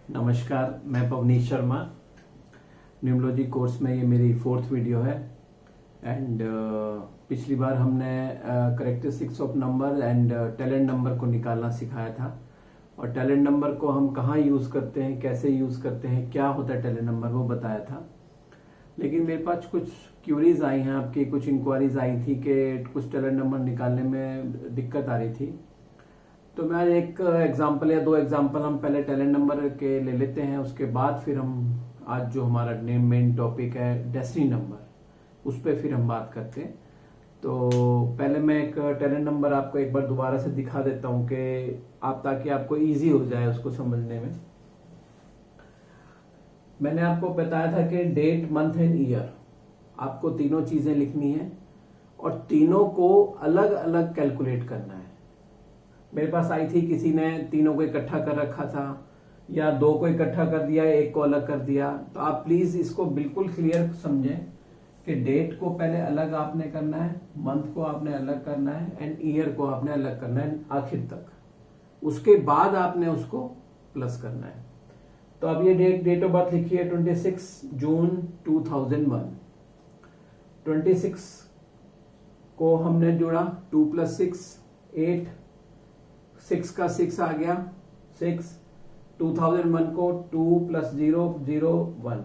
नमस्कार, मैं Pavnish Sharma. Numerology course में ये मेरी 4th वीडियो है एंड पिछली बार हमने characteristics of number and talent number को निकालना सिखाया था और टैलेंट नंबर को हम कहाँ यूज़ करते हैं, कैसे यूज़ करते हैं, क्या होता है टैलेंट नंबर, वो बताया था। लेकिन मेरे पास कुछ क्यूरीज आई हैं, आपकी कुछ इंक्वायरीज आई थी कि कुछ टैलेंट नंबर निकालने में दिक्कत आ रही थी। तो मैं एक एग्जांपल या 2 एग्जांपल हम पहले टैलेंट नंबर के ले लेते हैं, उसके बाद फिर हम आज जो हमारा मेन टॉपिक है डेस्टिनी नंबर, उस पर फिर हम बात करते हैं। तो पहले मैं एक टैलेंट नंबर आपको एक बार दोबारा से दिखा देता हूं कि ताकि आपको इजी हो जाए उसको समझने में। मैंने आपको बताया था कि डेट, मंथ एंड ईयर, आपको तीनों चीजें लिखनी है और तीनों को अलग अलग कैलकुलेट करना है। मेरे पास आई थी, किसी ने तीनों को इकट्ठा कर रखा था या 2 को इकट्ठा कर दिया, 1 को अलग कर दिया। तो आप प्लीज इसको बिल्कुल क्लियर समझें कि डेट को पहले अलग आपने करना है, मंथ को आपने अलग करना है एंड ईयर को आपने अलग करना है आखिर तक। उसके बाद आपने उसको प्लस करना है। तो अब ये डेट ऑफ बर्थ लिखिए 26 जून 2001। 26 को हमने जोड़ा, 2 + 6 8, 6 का 6 आ गया 6। 2001 को 2 + 0 0 1,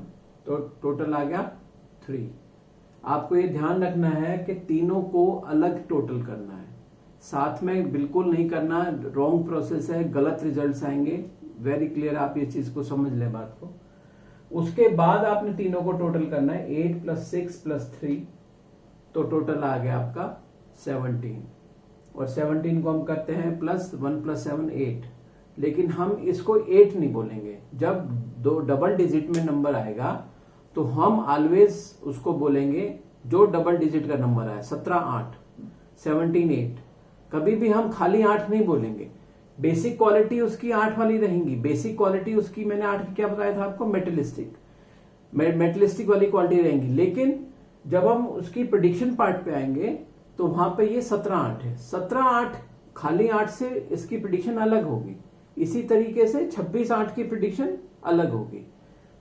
तो टोटल आ गया 3। आपको ये ध्यान रखना है कि तीनों को अलग टोटल करना है, साथ में बिल्कुल नहीं करना। रॉन्ग प्रोसेस है, गलत रिजल्ट्स आएंगे। वेरी क्लियर, आप ये चीज को समझ लें बात को। उसके बाद आपने तीनों को टोटल करना है, 8 + 6 + 3, तो टोटल आ गया आपका 17। और 17 को हम करते हैं प्लस 1 + 7 8। लेकिन हम इसको 8 नहीं बोलेंगे। जब 2 डबल डिजिट में नंबर आएगा तो हम ऑलवेज उसको बोलेंगे जो डबल डिजिट का नंबर है, 17 8, 17 8। कभी भी हम खाली 8 नहीं बोलेंगे। बेसिक क्वालिटी उसकी 8 वाली रहेंगी। बेसिक क्वालिटी उसकी मैंने 8 की क्या बताया था आपको, मेटलिस्टिक वाली क्वालिटी रहेंगी। लेकिन जब हम उसकी प्रेडिक्शन पार्ट पे आएंगे तो वहां पे ये 17 8 है। 17 8 खाली 8 से इसकी प्रेडिक्शन अलग होगी। इसी तरीके से 26 8 की प्रेडिक्शन अलग होगी।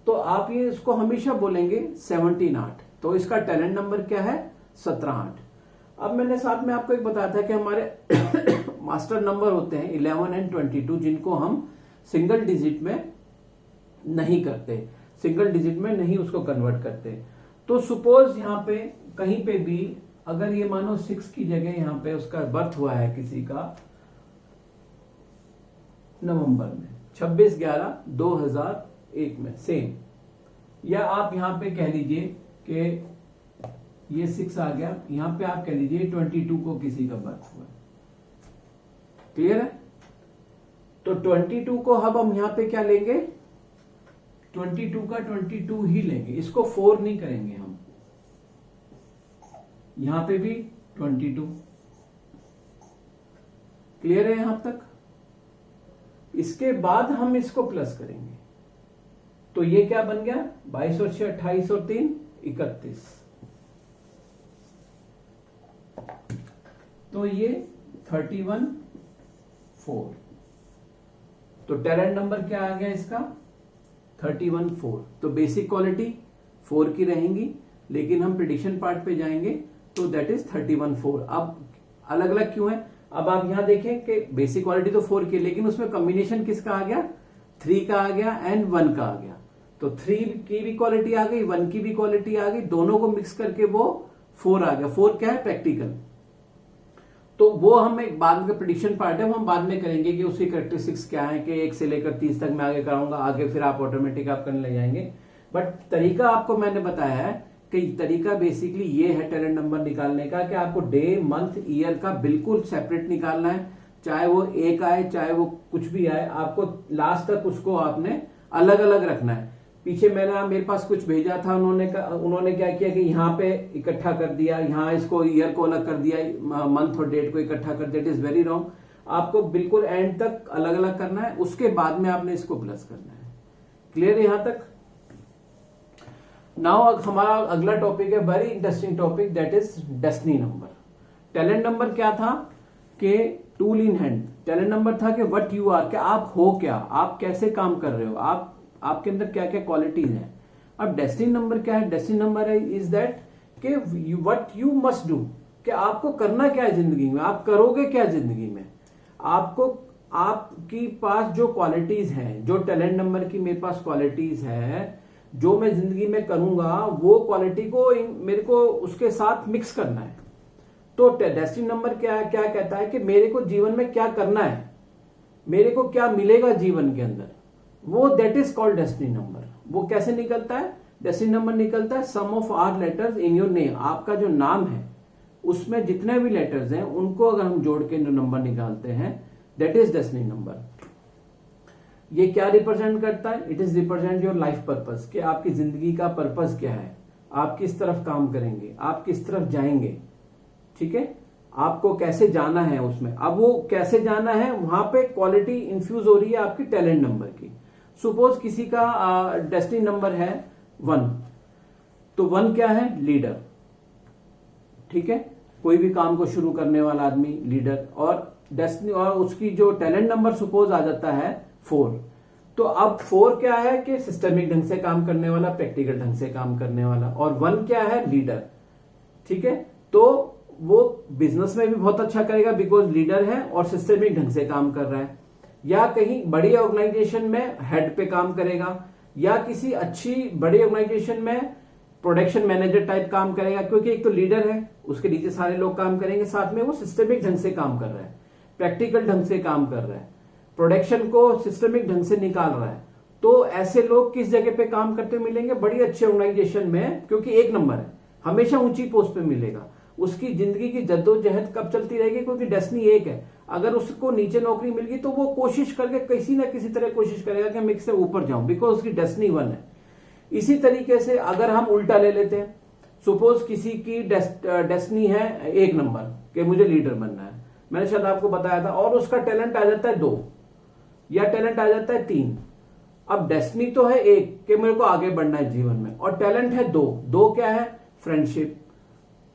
तो आप ये इसको हमेशा बोलेंगे 17 8। तो इसका टैलेंट नंबर क्या है, 17 8। अब मैंने साथ में आपको एक बताया था कि हमारे मास्टर नंबर होते हैं 11 एंड 22, जिनको हम सिंगल डिजिट में नहीं करते, सिंगल डिजिट में नहीं उसको कन्वर्ट करते। तो सपोज यहाँ पे कहीं पे भी अगर ये मानो 6 की जगह यहाँ पे उसका बर्थ हुआ है किसी का नवंबर में, 26/11/2001 में, सेम। या आप यहाँ पे कह लीजिए कि ये 6 आ गया, यहाँ पे आप कह लीजिए 22 को किसी का बर्थ हुआ। क्लियर है? तो 22 को अब हम यहाँ पे क्या लेंगे, 22 का 22 ही लेंगे, इसको 4 नहीं करेंगे हम। यहां पे भी 22। क्लियर है यहां तक? इसके बाद हम इसको प्लस करेंगे, तो ये क्या बन गया, 22 और 6 28 और 3 31। तो ये 31 4। तो टैलेंट नंबर क्या आ गया इसका, 31 4। तो बेसिक क्वालिटी 4 की रहेंगी, लेकिन हम प्रेडिक्शन पार्ट पे जाएंगे तो दैट इज 31 4। अब अलग अलग क्यों है, अब आप यहां देखें कि बेसिक क्वालिटी तो 4 की, लेकिन उसमें कॉम्बिनेशन किसका आ गया, 3 का आ गया एंड 1 का आ गया। तो 3 की भी क्वालिटी आ गई, 1 की भी क्वालिटी आ गई, दोनों को मिक्स करके वो 4 आ गया। 4 क्या है, प्रैक्टिकल। तो वो हम एक बाद में प्रेडिक्शन पार्ट है, वो हम बाद में करेंगे कि उसकी करेक्टरिस्टिक्स क्या है, कि 1 से लेकर 30 तक मैं आगे कराऊंगा, आगे फिर आप ऑटोमेटिक आप करने लग जाएंगे। बट तरीका आपको मैंने बताया है कि तरीका बेसिकली ये है टैलेंट नंबर निकालने का, कि आपको डे, मंथ, ईयर का बिल्कुल सेपरेट निकालना है। चाहे वो 1 आए, चाहे वो कुछ भी आए, आपको लास्ट तक उसको आपने अलग अलग रखना है। पीछे मेरे पास कुछ भेजा था, उन्होंने क्या किया कि यहाँ पे इकट्ठा कर दिया, यहाँ इसको ईयर को अलग कर दिया, मंथ और डेट को इकट्ठा कर दिया। It is very wrong. आपको बिल्कुल एंड तक अलग अलग करना है, उसके बाद में आपने इसको प्लस करना है। क्लियर है यहां तक? नाउ हमारा अगला टॉपिक है, very interesting topic, that is destiny number. Talent number क्या था कि tool in hand, talent number था कि व्हाट यू आर, कि आप हो क्या, आप कैसे काम कर रहे हो, आप आपके अंदर क्या क्या क्वालिटीज हैं। अब डेस्टिनी नंबर क्या है? डेस्टिनी नंबर है इज दैट कि व्हाट यू मस्ट डू, कि आपको करना क्या है जिंदगी में, आप करोगे क्या जिंदगी में। आपको आपकी पास जो क्वालिटीज हैं, जो टैलेंट नंबर की मेरे पास क्वालिटीज है, जो मैं जिंदगी में करूंगा वो क्वालिटी को मेरे को उसके साथ मिक्स करना है। तो डेस्टिनी नंबर क्या क्या कहता है कि मेरे को जीवन में क्या करना है, मेरे को क्या मिलेगा जीवन के अंदर, वो that is called destiny number. वो कैसे निकलता है? डेस्टिनी नंबर निकलता है sum of our letters in your name. आपका जो नाम है उसमें जितने भी लेटर्स हैं उनको अगर हम जोड़ के जो नंबर निकालते हैं, दैट इज डेस्टिनी नंबर। ये क्या रिप्रेजेंट करता है? It is represent your life purpose, कि आपकी जिंदगी का पर्पस क्या है, आप किस तरफ काम करेंगे, आप किस तरफ जाएंगे। ठीक है, आपको कैसे जाना है उसमें। अब वो कैसे जाना है, वहां पे क्वालिटी इंफ्यूज हो रही है आपकी टैलेंट नंबर की। सपोज किसी का डेस्टिनी नंबर है 1, तो 1 क्या है? लीडर। ठीक है, कोई भी काम को शुरू करने वाला आदमी लीडर। और डेस्टिनी और उसकी जो टैलेंट नंबर सपोज आ जाता है 4, तो अब 4 क्या है कि सिस्टमिक ढंग से काम करने वाला, प्रैक्टिकल ढंग से काम करने वाला। और 1 क्या है? लीडर। ठीक है, तो वो बिजनेस में भी बहुत अच्छा करेगा बिकॉज लीडर है और सिस्टमिक ढंग से काम कर रहा है, या कहीं बड़ी ऑर्गेनाइजेशन में हेड पे काम करेगा, या किसी अच्छी बड़ी ऑर्गेनाइजेशन में प्रोडक्शन मैनेजर टाइप काम करेगा, क्योंकि एक तो लीडर है, उसके नीचे सारे लोग काम करेंगे, साथ में वो सिस्टमिक ढंग से काम कर रहा है, प्रैक्टिकल ढंग से काम कर रहा है, प्रोडक्शन को सिस्टमिक ढंग से निकाल रहा है। तो ऐसे लोग किस जगह पे काम करते मिलेंगे? बड़ी अच्छी ऑर्गेनाइजेशन में, क्योंकि एक नंबर है, हमेशा ऊंची पोस्ट पे मिलेगा। उसकी जिंदगी की जद्दोजहद कब चलती रहेगी? क्योंकि डेस्टिनी एक है। अगर उसको नीचे नौकरी मिल गई तो वो कोशिश करके किसी ना किसी तरह कोशिश करेगा कि मैं इससे ऊपर जाऊं, बिकॉज उसकी डेस्टिनी 1 है। इसी तरीके से अगर हम उल्टा ले लेते हैं, सपोज किसी की डेस्टिनी है 1 नंबर कि मुझे लीडर बनना है, मैंने शायद आपको बताया था, और उसका टैलेंट आ जाता है 2 या टैलेंट आ जाता है 3। अब डेस्टिनी तो है 1 कि मेरे को आगे बढ़ना है जीवन में, और टैलेंट है 2 क्या है? फ्रेंडशिप।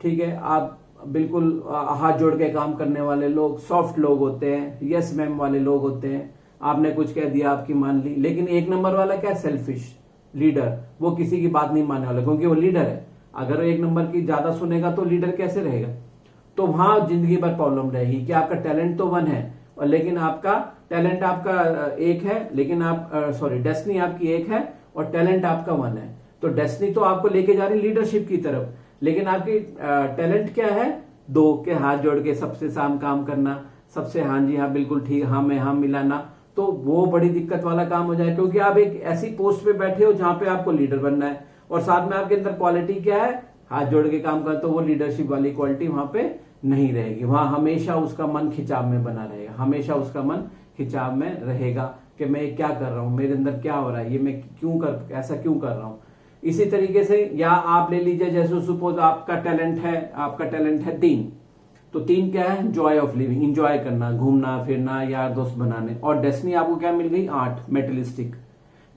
ठीक है, आप बिल्कुल हाथ जोड़ के काम करने वाले लोग, सॉफ्ट लोग होते हैं, यस मैम वाले लोग होते हैं, आपने कुछ कह दिया आपकी मान ली। लेकिन 1 नंबर वाला क्या? सेल्फिश लीडर, वो किसी की बात नहीं मानने वाला, क्योंकि वो लीडर है। अगर 1 नंबर की ज्यादा सुनेगा तो लीडर कैसे रहेगा? तो वहां जिंदगी भर प्रॉब्लम रहेगी कि आपका टैलेंट तो 1 है, और लेकिन आपका टैलेंट आपका 1 है, लेकिन आप डेस्टिनी आपकी 1 है और टैलेंट आपका 1 है। तो डेस्टिनी तो आपको लेके जा रही लीडरशिप की तरफ, लेकिन आपकी टैलेंट क्या है? 2 के हाथ जोड़ के सबसे साम काम करना, सबसे हाँ जी हाँ बिल्कुल ठीक, हाँ में हाँ मिलाना। तो वो बड़ी दिक्कत वाला काम हो जाए, क्योंकि आप एक ऐसी पोस्ट पे बैठे हो जहां पे आपको लीडर बनना है, और साथ में आपके अंदर क्वालिटी क्या है? हाथ जोड़ के काम कर। तो वो लीडरशिप वाली क्वालिटी वहां पे नहीं रहेगी। वहां हमेशा उसका मन खिंचाव में बना रहेगा, हमेशा उसका मन खिंचाव में रहेगा कि मैं क्या कर रहा हूं, मेरे अंदर क्या हो रहा है, ये मैं ऐसा क्यों कर रहा हूं। इसी तरीके से, या आप ले लीजिए जैसे सपोज आपका टैलेंट है 3, तो 3 क्या है? जॉय ऑफ लिविंग, इंजॉय करना, घूमना फिरना, यार दोस्त बनाने। और डेस्टिनी आपको क्या मिल गई? 8, मेटलिस्टिक,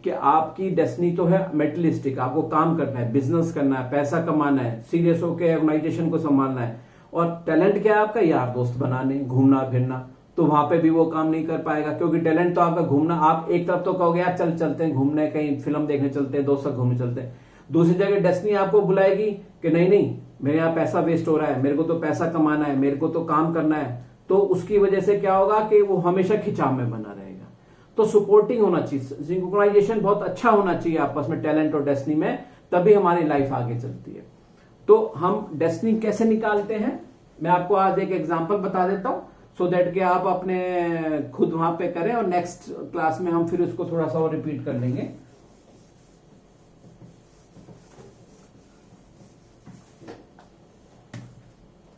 कि आपकी डेस्टिनी तो है मेटलिस्टिक, आपको काम करना है, बिजनेस करना है, पैसा कमाना है, सीरियस होकर ऑर्गेनाइजेशन को संभालना है। और टैलेंट क्या है आपका? यार दोस्त बनाने, घूमना फिरना। तो वहां पे भी वो काम नहीं कर पाएगा, क्योंकि टैलेंट तो आपका घूमना। आप एक तरफ तो कहोगे यार चल चलते हैं घूमने, कहीं फिल्म देखने चलते हैं, दोस्त घूमने चलते हैं। दूसरी जगह डेस्टिनी आपको बुलाएगी कि नहीं नहीं, मेरे यहाँ पैसा वेस्ट हो रहा है, मेरे को तो पैसा कमाना है, मेरे को तो काम करना है। तो उसकी वजह से क्या होगा कि वो हमेशा खिंचाव में बना रहेगा। तो सपोर्टिंग होना चाहिए, सिंक्रोनाइजेशन बहुत अच्छा होना चाहिए आपस में, टैलेंट और डेस्टिनी में, तभी हमारी लाइफ आगे चलती है। तो हम डेस्टिनी कैसे निकालते हैं, मैं आपको आज एक एग्जांपल बता देता हूं, सो दैट कि आप अपने खुद वहां पे करें, और नेक्स्ट क्लास में हम फिर उसको थोड़ा सा और रिपीट कर लेंगे।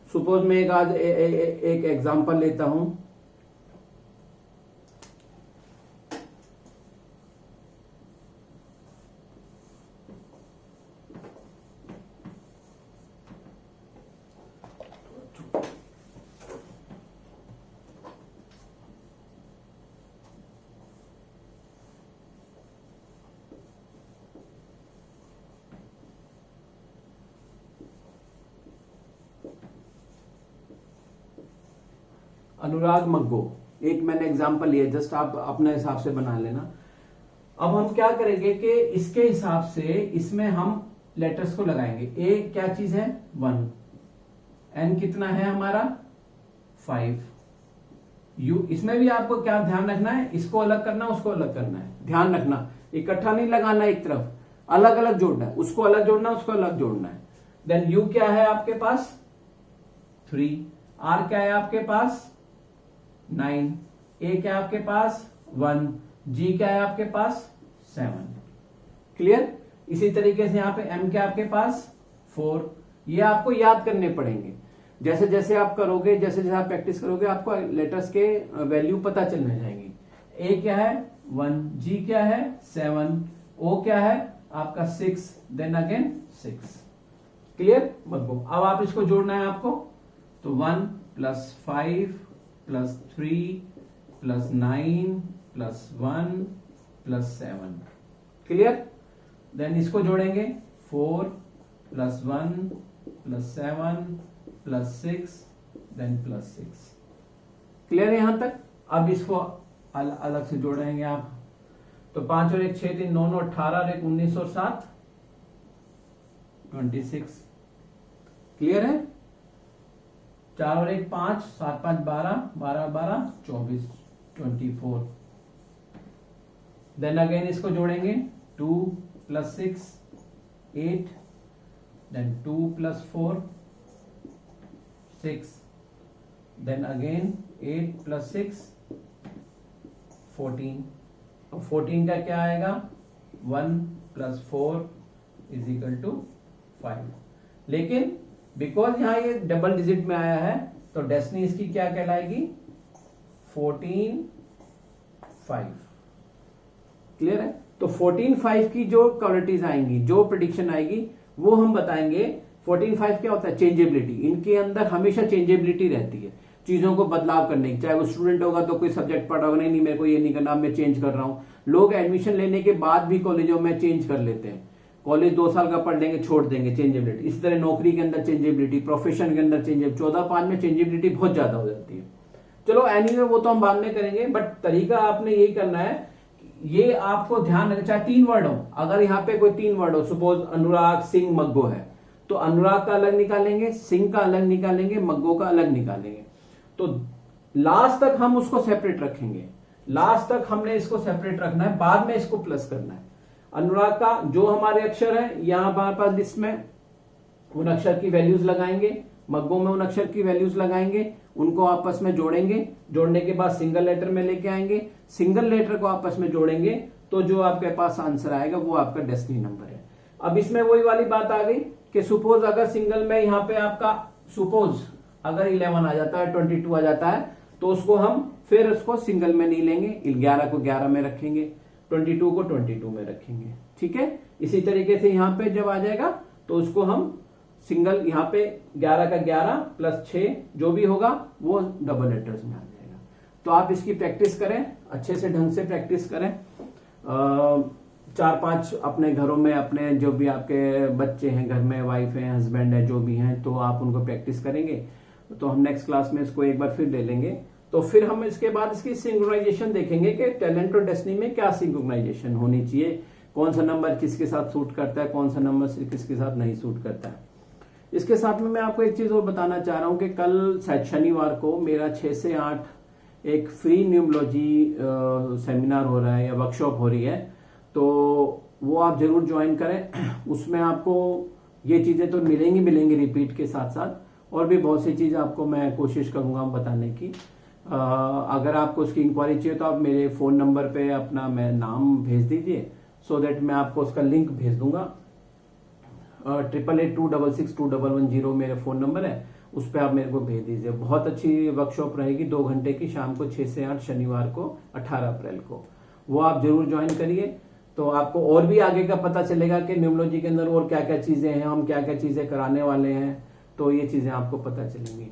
सपोज मैं एक एग्जांपल लेता हूं। अनुराग मग्गो, एक मैंने एग्जांपल लिया, जस्ट आप अपने हिसाब से बना लेना। अब हम क्या करेंगे कि इसके हिसाब से इसमें हम लेटर्स को लगाएंगे। ए क्या चीज है 1, एन कितना है हमारा 5, यू इसमें भी आपको क्या ध्यान रखना है, इसको अलग करना उसको अलग करना है, ध्यान रखना इकट्ठा नहीं लगाना एक तरफ, अलग अलग जोड़ना है, उसको अलग जोड़ना है उसको अलग जोड़ना है। देन यू क्या है आपके पास 3, आर क्या है आपके पास 9, ए क्या है आपके पास 1, जी क्या है आपके पास 7। क्लियर। इसी तरीके से यहां पे एम क्या आपके पास 4। ये आपको याद करने पड़ेंगे, जैसे जैसे आप करोगे, जैसे जैसे आप प्रैक्टिस करोगे आपको लेटर्स के वैल्यू पता चलने जाएंगी। ए क्या है 1, जी क्या है 7, ओ क्या है आपका 6, देन अगेन 6। क्लियर। अब आप इसको जोड़ना है आपको, तो 1 + 5 + 3 + 9 + 1 + 7। क्लियर। देन इसको जोड़ेंगे 4 + 1 + 7 + 6 देन +6। क्लियर है यहां तक। अब इसको अलग से जोड़ेंगे आप, तो 5 और 1 6 3 9 9 18 और 1 19 और 7 26। क्लियर है। 4 और 1 5 7 5 12 12 12 24 24। देन अगेन इसको जोड़ेंगे 2 + 6 8, देन 2 + 4 6, देन अगेन 8 + 6 14। और 14 का क्या आएगा 1 + 4 = 5। लेकिन बिकॉज यहां ये डबल डिजिट में आया है तो डेस्टिनी इसकी क्या कहलाएगी 14 5। क्लियर है। तो 14 5 की जो क्वालिटीज आएंगी, जो प्रेडिक्शन आएगी वो हम बताएंगे। 14 5 क्या होता है चेंजेबिलिटी, इनके अंदर हमेशा चेंजेबिलिटी रहती है चीजों को बदलाव करने की। चाहे वो स्टूडेंट होगा तो कोई सब्जेक्ट पढ़ा होगा, नहीं मेरे को ये नहीं करना, मैं चेंज कर रहा हूं। लोग एडमिशन लेने के बाद भी कॉलेजों में चेंज कर लेते हैं, कॉलेज 2 साल का पढ़ लेंगे छोड़ देंगे, चेंजेबिलिटी। इसी तरह नौकरी के अंदर चेंजेबिलिटी, प्रोफेशन के अंदर चेंजेबिलिटी, 14-5 में चेंजेबिलिटी बहुत ज्यादा हो जाती है। चलो एनीवे वो तो हम बाद में करेंगे, बट तरीका आपने यही करना है। ये आपको ध्यान रखना, चाहे 3 वर्ड हो, अगर यहाँ पे कोई 3 वर्ड हो, सपोज अनुराग सिंह मग्गो है, तो अनुराग का अलग निकालेंगे, सिंह का अलग निकालेंगे, मग्गो का अलग निकालेंगे। तो लास्ट तक हम उसको सेपरेट रखेंगे, लास्ट तक हमने इसको सेपरेट रखना है, बाद में इसको प्लस करना है। अनुराग का जो हमारे अक्षर है यहां हमारे पास लिस्ट में उन अक्षर की वैल्यूज लगाएंगे, मग्गों में उन अक्षर की वैल्यूज लगाएंगे, उनको आपस में जोड़ेंगे, जोड़ने के बाद सिंगल लेटर में लेके आएंगे, सिंगल लेटर को आपस में जोड़ेंगे, तो जो आपके पास आंसर आएगा वो आपका डेस्टिनी नंबर है। अब इसमें वही वाली बात आ गई कि सुपोज अगर सिंगल में यहाँ पे आपका सुपोज अगर 11 आ जाता है, 22 आ जाता है, तो उसको हम फिर उसको सिंगल में नहीं लेंगे, 11 को 11 में रखेंगे, 22 को 22 में रखेंगे। ठीक है। इसी तरीके से यहाँ पे जब आ जाएगा तो उसको हम सिंगल यहाँ पे 11 का 11 + 6 जो भी होगा वो डबल लेटर्स में आ जाएगा। तो आप इसकी प्रैक्टिस करें, अच्छे से ढंग से प्रैक्टिस करें। 4-5 अपने घरों में अपने जो भी आपके बच्चे हैं घर में, वाइफ है, हस्बैंड है, जो भी हैं, तो आप उनको प्रैक्टिस करेंगे। तो हम नेक्स्ट क्लास में इसको एक बार फिर ले लेंगे। तो फिर हम इसके बाद इसकी सिंक्रोनाइजेशन देखेंगे कि टैलेंट और डेस्टिनी में क्या सिंक्रोनाइजेशन होनी चाहिए, कौन सा नंबर किसके साथ सूट करता है, कौन सा नंबर किसके साथ नहीं सूट करता है। इसके साथ में मैं आपको एक चीज और बताना चाह रहा हूं कि कल शनिवार को मेरा 6 से 8 एक फ्री न्यूमोलॉजी सेमिनार हो रहा है या वर्कशॉप हो रही है, तो वो आप जरूर ज्वाइन करें। उसमें आपको ये चीजें तो मिलेंगी रिपीट के साथ साथ, और भी बहुत सी चीजें आपको मैं कोशिश करूंगा बताने की। अगर आपको उसकी इंक्वायरी चाहिए तो आप मेरे फोन नंबर पे अपना मैं नाम भेज दीजिए, सो दैट मैं आपको उसका लिंक भेज दूंगा। 8882662110 मेरा फोन नंबर है, उस पर आप मेरे को भेज दीजिए। बहुत अच्छी वर्कशॉप रहेगी, 2 घंटे की, शाम को 6 से 8 शनिवार को 18 अप्रैल को। वो आप जरूर ज्वाइन करिए, तो आपको और भी आगे का पता चलेगा कि न्यूमोलॉजी के अंदर और क्या क्या चीजें हैं, हम क्या क्या चीजें कराने वाले हैं, तो ये चीजें आपको पता चलेंगी।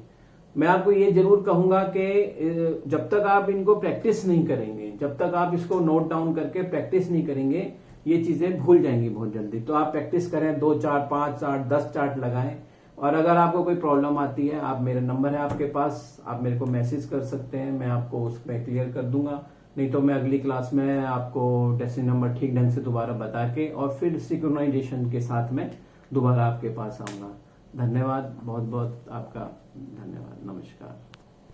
मैं आपको ये जरूर कहूंगा कि जब तक आप इनको प्रैक्टिस नहीं करेंगे, जब तक आप इसको नोट डाउन करके प्रैक्टिस नहीं करेंगे, ये चीजें भूल जाएंगी बहुत जल्दी। तो आप प्रैक्टिस करें, 2 4 5 8 10 चार्ट लगाएं और अगर आपको कोई प्रॉब्लम आती है, आप मेरा नंबर है आपके पास, आप मेरे को मैसेज कर सकते हैं, मैं आपको उसमें क्लियर कर दूंगा। नहीं तो मैं अगली क्लास में आपको टेस्टिंग नंबर ठीक ढंग से दोबारा बता के और फिर सिंक्रोनाइजेशन के साथ में दोबारा आपके पास आऊंगा। धन्यवाद, बहुत बहुत आपका धन्यवाद। नमस्कार।